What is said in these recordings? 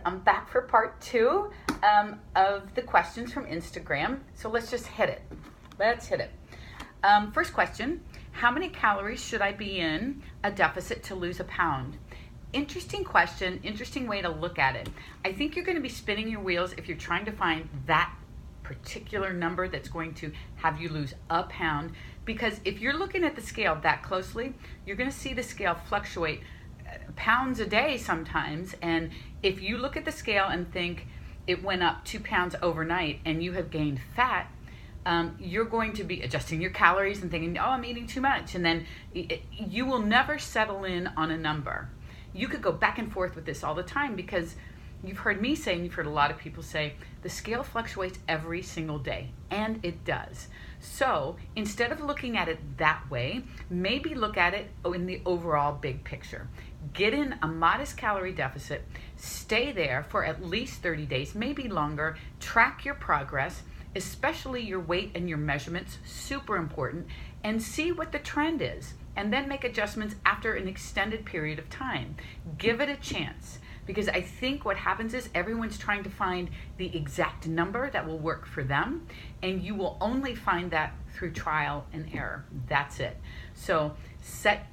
I'm back for part two of the questions from Instagram. So let's just hit it. First question, how many calories should I be in a deficit to lose a pound? Interesting question, interesting way to look at it. I think you're going to be spinning your wheels if you're trying to find that particular number that's going to have you lose a pound, because if you're looking at the scale that closely, you're going to see the scale fluctuate pounds a day sometimes. And if you look at the scale and think it went up 2 pounds overnight and you have gained fat, you're going to be adjusting your calories and thinking, oh, I'm eating too much. And then you will never settle in on a number. You could go back and forth with this all the time, because you've heard me say, and you've heard a lot of people say, the scale fluctuates every single day, and it does. So instead of looking at it that way, maybe look at it in the overall big picture. Get in a modest calorie deficit, stay there for at least 30 days, maybe longer, track your progress, especially your weight and your measurements, super important, and see what the trend is, and then make adjustments after an extended period of time. Give it a chance. Because I think what happens is everyone's trying to find the exact number that will work for them, and you will only find that through trial and error. That's it. So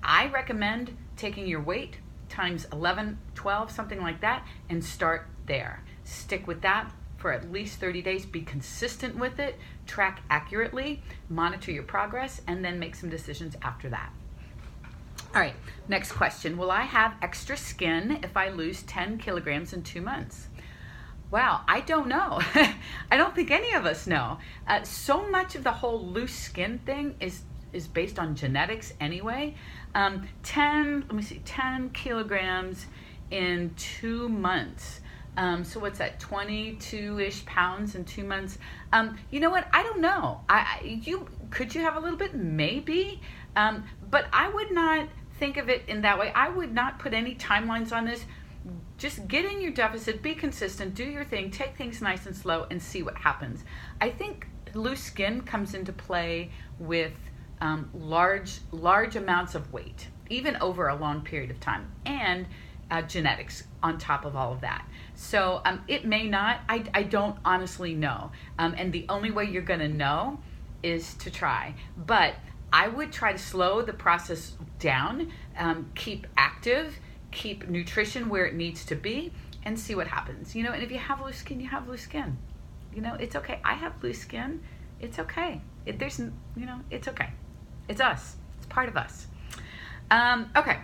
I recommend taking your weight times 11, 12, something like that, and start there. Stick with that for at least 30 days. Be consistent with it, track accurately, monitor your progress, and then make some decisions after that. All right, next question. Will I have extra skin if I lose 10 kilograms in 2 months? Wow, I don't know. I don't think any of us know. So much of the whole loose skin thing is based on genetics anyway. 10 kilograms in 2 months. So what's that, 22-ish pounds in 2 months? You know what, I don't know. Could you have a little bit? Maybe. But I would not think of it in that way. I would not put any timelines on this. Just get in your deficit, be consistent, do your thing, take things nice and slow, and see what happens. I think loose skin comes into play with large amounts of weight, even over a long period of time, and genetics on top of all of that. So it may not, I don't honestly know. And the only way you're gonna know is to try. But I would try to slow the process down, keep active, keep nutrition where it needs to be, and see what happens. And if you have loose skin, you have loose skin. It's okay. I have loose skin. It's okay. It's okay. It's us. It's part of us. Okay.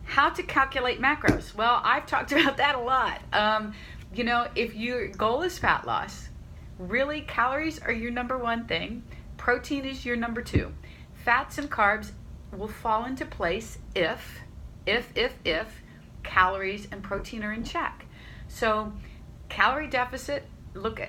How to calculate macros? Well, I've talked about that a lot. If your goal is fat loss, really calories are your number one thing. Protein is your number two. Fats and carbs will fall into place if calories and protein are in check. So calorie deficit,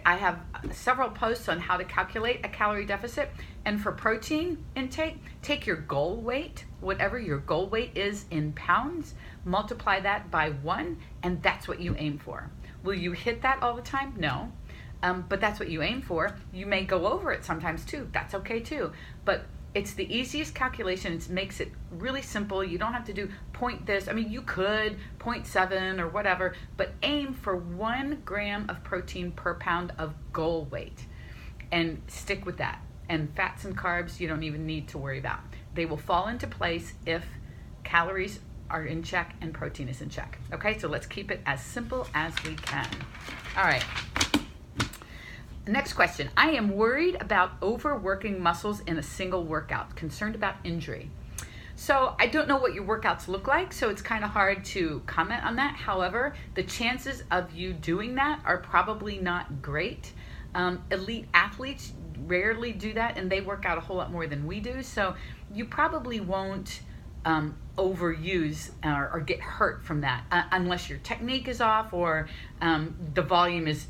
I have several posts on how to calculate a calorie deficit. And for protein intake, take your goal weight, whatever your goal weight is in pounds, multiply that by 1, and that's what you aim for. Will you hit that all the time? No. But that's what you aim for. You may go over it sometimes too. That's okay too. But it's the easiest calculation. It makes it really simple. You don't have to do point this. You could 0.7 or whatever, but aim for 1 gram of protein per pound of goal weight and stick with that. And fats and carbs, you don't even need to worry about. They will fall into place if calories are in check and protein is in check. Okay, so let's keep it as simple as we can. All right. Next question. I am worried about overworking muscles in a single workout, concerned about injury. So I don't know what your workouts look like, so it's kind of hard to comment on that. However, the chances of you doing that are probably not great. Elite athletes rarely do that, and they work out a whole lot more than we do. So you probably won't overuse or get hurt from that unless your technique is off or the volume is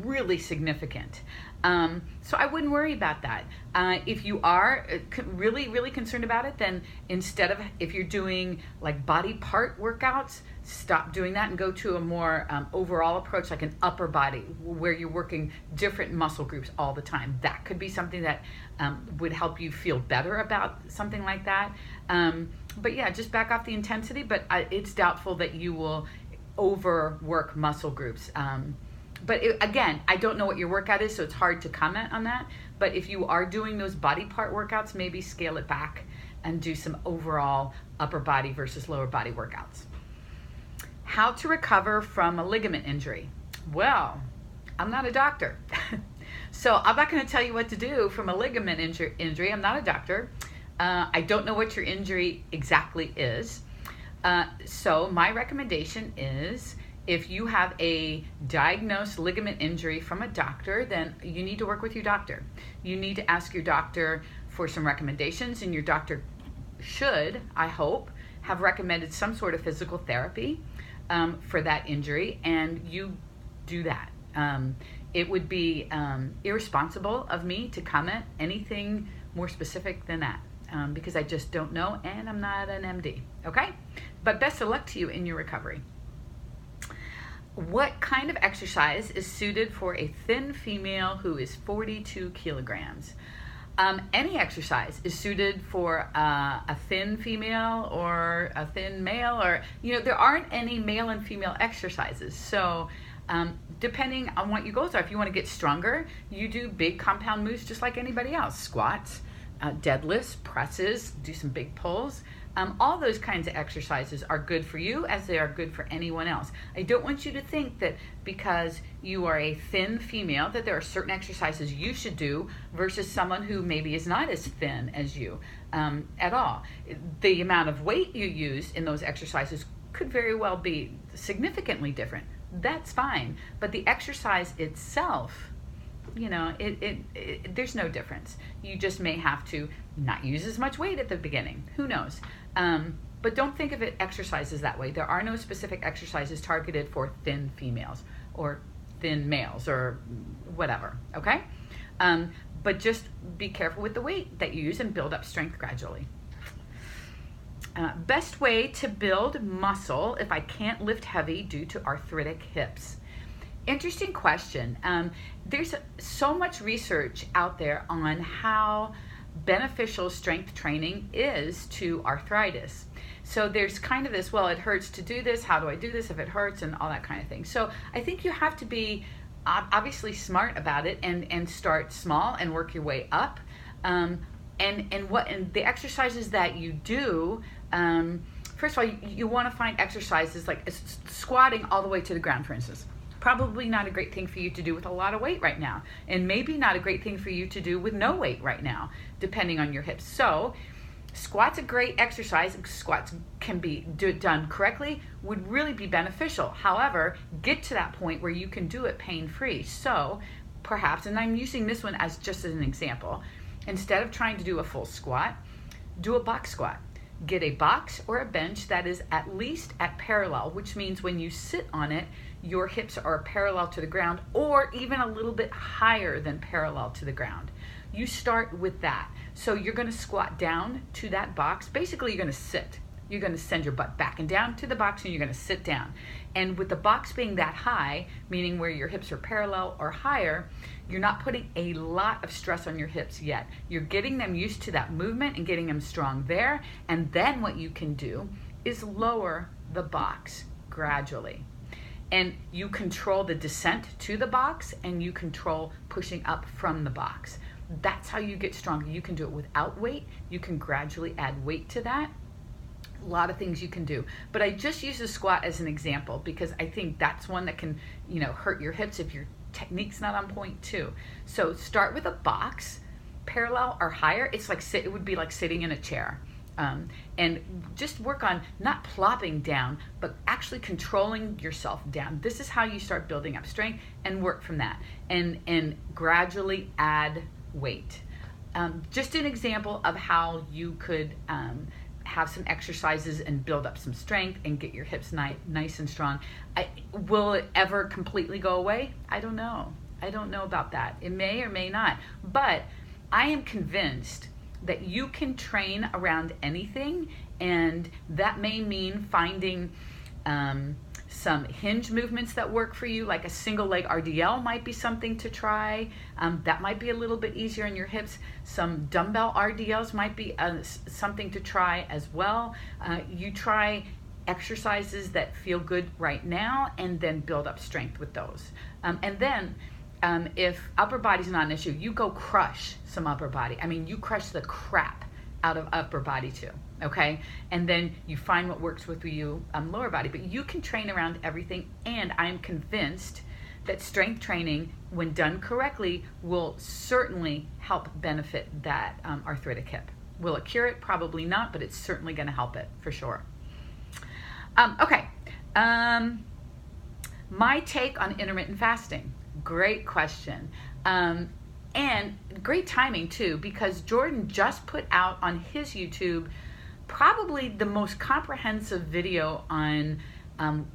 really significant. So I wouldn't worry about that. If you are really concerned about it, then if you're doing like body part workouts, stop doing that and go to a more overall approach, like an upper body, where you're working different muscle groups all the time. That could be something that would help you feel better about something like that. But yeah, just back off the intensity, but it's doubtful that you will overwork muscle groups. But again, I don't know what your workout is, so it's hard to comment on that. But if you are doing those body part workouts, maybe scale it back and do some overall upper body versus lower body workouts. How to recover from a ligament injury? Well, I'm not a doctor. So I'm not going to tell you what to do from a ligament injury. I'm not a doctor. I don't know what your injury exactly is. So my recommendation is, if you have a diagnosed ligament injury from a doctor, then you need to work with your doctor. You need to ask your doctor for some recommendations, and your doctor should, I hope, have recommended some sort of physical therapy for that injury, and you do that. It would be irresponsible of me to comment anything more specific than that, because I just don't know, and I'm not an MD, okay? But best of luck to you in your recovery. What kind of exercise is suited for a thin female who is 42 kilograms? Any exercise is suited for a thin female or a thin male, or, there aren't any male and female exercises. So depending on what your goals are, if you want to get stronger, you do big compound moves just like anybody else. Squats, deadlifts, presses, do some big pulls. All those kinds of exercises are good for you as they are good for anyone else. I don't want you to think that because you are a thin female that there are certain exercises you should do versus someone who maybe is not as thin as you at all. The amount of weight you use in those exercises could very well be significantly different. That's fine, but the exercise itself, there's no difference. You just may have to not use as much weight at the beginning. Who knows? But don't think of it exercises that way. There are no specific exercises targeted for thin females or thin males or whatever, okay? But just be careful with the weight that you use and build up strength gradually. Best way to build muscle if I can't lift heavy due to arthritic hips? Interesting question. There's so much research out there on how beneficial strength training is to arthritis. So there's kind of this, well, it hurts to do this, how do I do this if it hurts, and all that kind of thing. So I think you have to be obviously smart about it and start small and work your way up. And the exercises that you do, first of all, you want to find exercises like squatting all the way to the ground, for instance. Probably not a great thing for you to do with a lot of weight right now, and maybe not a great thing for you to do with no weight right now, depending on your hips. So squats a great exercise. Squats can be done correctly, would really be beneficial. However, get to that point where you can do it pain-free. So perhaps, and I'm using this one as just as an example, instead of trying to do a full squat, do a box squat. Get a box or a bench that is at least at parallel, which means when you sit on it, your hips are parallel to the ground or even a little bit higher than parallel to the ground. You start with that. So you're going to squat down to that box. Basically, you're going to sit. You're going to send your butt back and down to the box, and you're going to sit down. And with the box being that high, meaning where your hips are parallel or higher, you're not putting a lot of stress on your hips yet. You're getting them used to that movement and getting them strong there. And then what you can do is lower the box gradually. And you control the descent to the box, and you control pushing up from the box. That's how you get stronger. You can do it without weight. You can gradually add weight to that. A lot of things you can do. But I just use the squat as an example because I think that's one that can, hurt your hips if your technique's not on point too. So start with a box, parallel or higher. It would be like sitting in a chair. And just work on not plopping down, but actually controlling yourself down. This is how you start building up strength, and work from that, and gradually add weight. Just an example of how you could have some exercises and build up some strength and get your hips nice and strong. Will it ever completely go away? I don't know. I don't know about that. It may or may not. But I am convinced that you can train around anything, and that may mean finding some hinge movements that work for you, like a single leg RDL might be something to try. That might be a little bit easier on your hips. Some dumbbell RDLs might be something to try as well. You try exercises that feel good right now, and then build up strength with those. And then if upper body's not an issue, you go crush some upper body. I mean, you crush the crap out of upper body too, okay? And then you find what works with you lower body. But you can train around everything, and I'm convinced that strength training, when done correctly, will certainly help benefit that arthritic hip. Will it cure it? Probably not, but it's certainly going to help it for sure. Okay, my take on intermittent fasting. Great question. And great timing too, because Jordan just put out on his YouTube probably the most comprehensive video on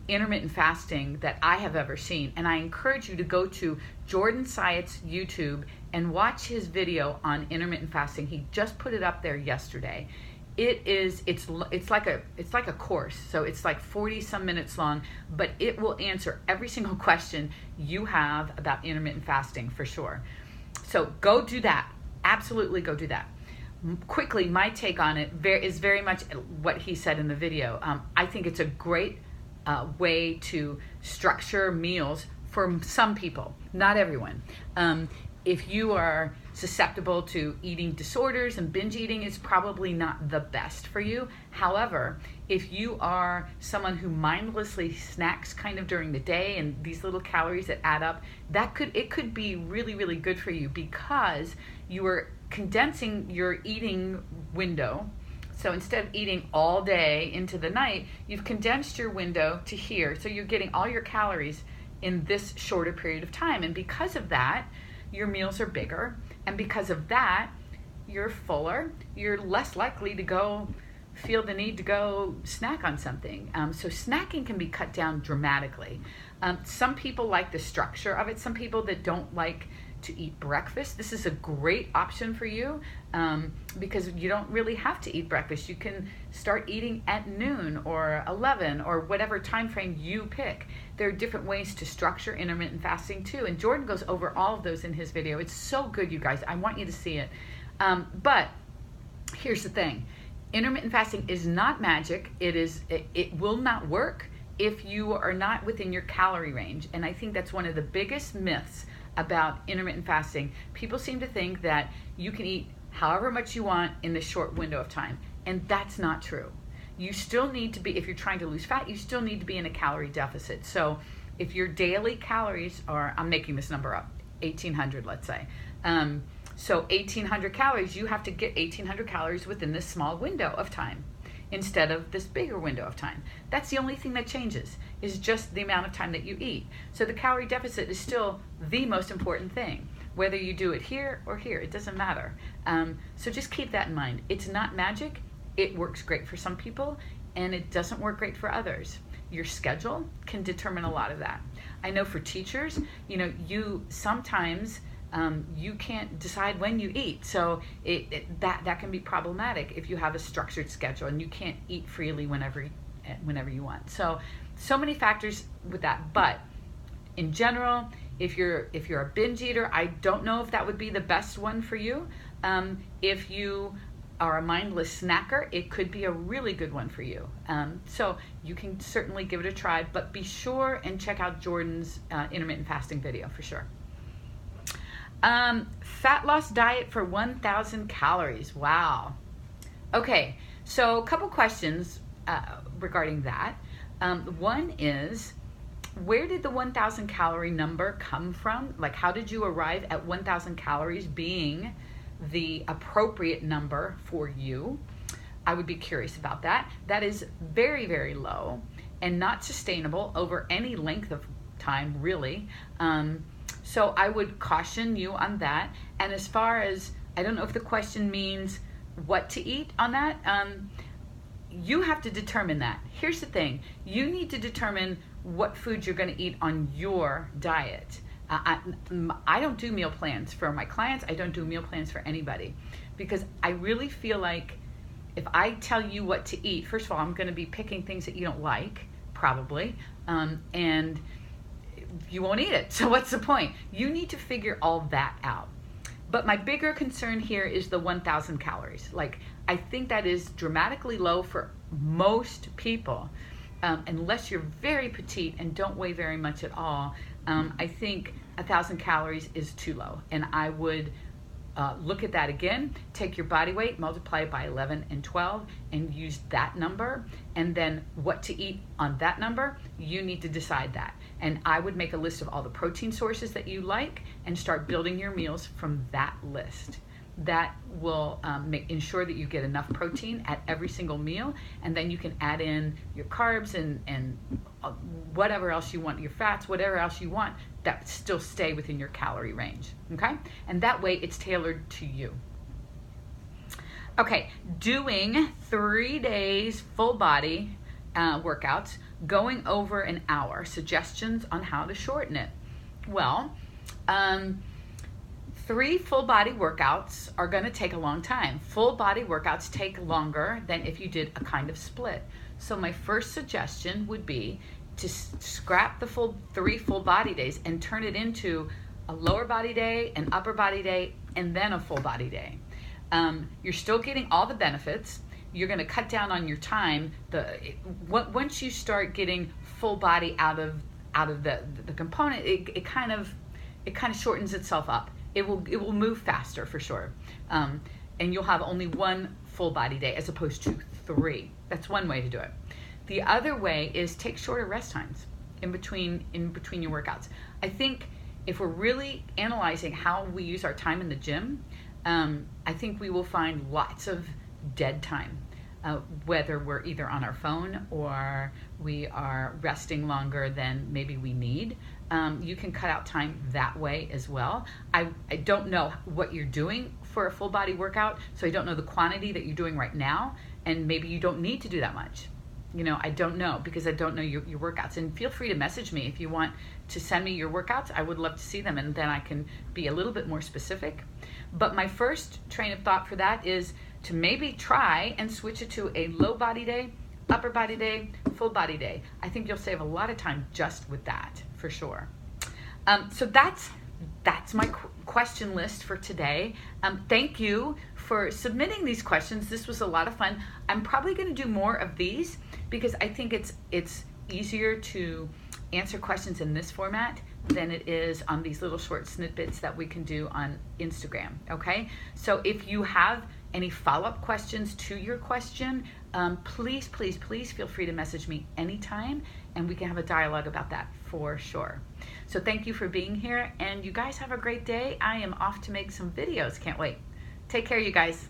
intermittent fasting that I have ever seen. And I encourage you to go to Jordan Syatt's YouTube and watch his video on intermittent fasting. He just put it up there yesterday. It's like a course, so it's like 40 some minutes long, but it will answer every single question you have about intermittent fasting for sure. So go do that. Absolutely go do that. Quickly, my take on it is very much what he said in the video. I think it's a great way to structure meals for some people, not everyone. If you are susceptible to eating disorders and binge eating, it's probably not the best for you. However, if you are someone who mindlessly snacks kind of during the day and these little calories that add up, it could be really, really good for you, because you are condensing your eating window. So instead of eating all day into the night, you've condensed your window to here. So you're getting all your calories in this shorter period of time. And because of that, your meals are bigger. And because of that, you're fuller. You're less likely to feel the need to go snack on something. So snacking can be cut down dramatically. Some people like the structure of it. Some people that don't like to eat breakfast, this is a great option for you, because you don't really have to eat breakfast. You can start eating at noon or 11 or whatever time frame you pick. There are different ways to structure intermittent fasting too, and Jordan goes over all of those in his video. It's so good, you guys. I want you to see it. But here's the thing. Intermittent fasting is not magic. It will not work if you are not within your calorie range. And I think that's one of the biggest myths about intermittent fasting. People seem to think that you can eat however much you want in this short window of time, and that's not true. You still need to be, if you're trying to lose fat, you still need to be in a calorie deficit. So if your daily calories are, I'm making this number up, 1,800, let's say. So 1,800 calories, you have to get 1,800 calories within this small window of time instead of this bigger window of time. That's the only thing that changes, is just the amount of time that you eat. So the calorie deficit is still the most important thing. Whether you do it here or here, it doesn't matter. So just keep that in mind. It's not magic. It works great for some people, and it doesn't work great for others. Your schedule can determine a lot of that. I know for teachers, you sometimes you can't decide when you eat, so that can be problematic if you have a structured schedule and you can't eat freely whenever you want. So many factors with that. But in general, if you're a binge eater, I don't know if that would be the best one for you. If you are a mindless snacker, it could be a really good one for you. So you can certainly give it a try, but be sure and check out Jordan's intermittent fasting video for sure. Fat loss diet for 1,000 calories. Wow. Okay, so a couple questions regarding that. One is, where did the 1,000 calorie number come from? Like, how did you arrive at 1,000 calories being the appropriate number for you? I would be curious about that. That is very, very low and not sustainable over any length of time, really. So I would caution you on that. And as far as, I don't know if the question means what to eat on that, you have to determine that. Here's the thing. You need to determine what food you're going to eat on your diet. I don't do meal plans for my clients. I don't do meal plans for anybody, because I really feel like if I tell you what to eat, first of all, I'm going to be picking things that you don't like, probably, and you won't eat it. So what's the point? You need to figure all that out. But my bigger concern here is the 1,000 calories. Like, I think that is dramatically low for most people. unless you're very petite and don't weigh very much at all, I think 1,000 calories is too low. And I would look at that again, take your body weight, multiply it by 11 and 12, and use that number. And then what to eat on that number, you need to decide that. And I would make a list of all the protein sources that you like and start building your meals from that list. That will ensure that you get enough protein at every single meal, and then you can add in your carbs and whatever else you want, your fats, whatever else you want, that still stay within your calorie range, okay? And that way it's tailored to you. Okay, doing 3 days full body workouts, going over an hour, suggestions on how to shorten it. Well, 3 full body workouts are going to take a long time. Full body workouts take longer than if you did a kind of split. So my first suggestion would be to scrap the 3 full body days and turn it into a lower body day, an upper body day, and then a full body day. You're still getting all the benefits. You're going to cut down on your time. Once you start getting full body out of the component, it kind of shortens itself up. It will move faster for sure, and you'll have only 1 full body day as opposed to 3. That's one way to do it. The other way is take shorter rest times in between your workouts. I think if we're really analyzing how we use our time in the gym, I think we will find lots of dead time, whether we're either on our phone or we are resting longer than maybe we need. You can cut out time that way as well. I don't know what you're doing for a full body workout, so I don't know the quantity that you're doing right now, and maybe you don't need to do that much. I don't know, because I don't know your workouts. And feel free to message me if you want to send me your workouts. I would love to see them, and then I can be a little bit more specific. But my first train of thought for that is to maybe try and switch it to a low body day, upper body day, full body day. I think you'll save a lot of time just with that, for sure. So that's my question list for today. Thank you for submitting these questions. This was a lot of fun. I'm probably going to do more of these because I think it's easier to answer questions in this format than it is on these little short snippets that we can do on Instagram, okay? So if you have any follow-up questions to your question, please feel free to message me anytime, and we can have a dialogue about that for sure. So thank you for being here, and you guys have a great day. I am off to make some videos. Can't wait. Take care, you guys.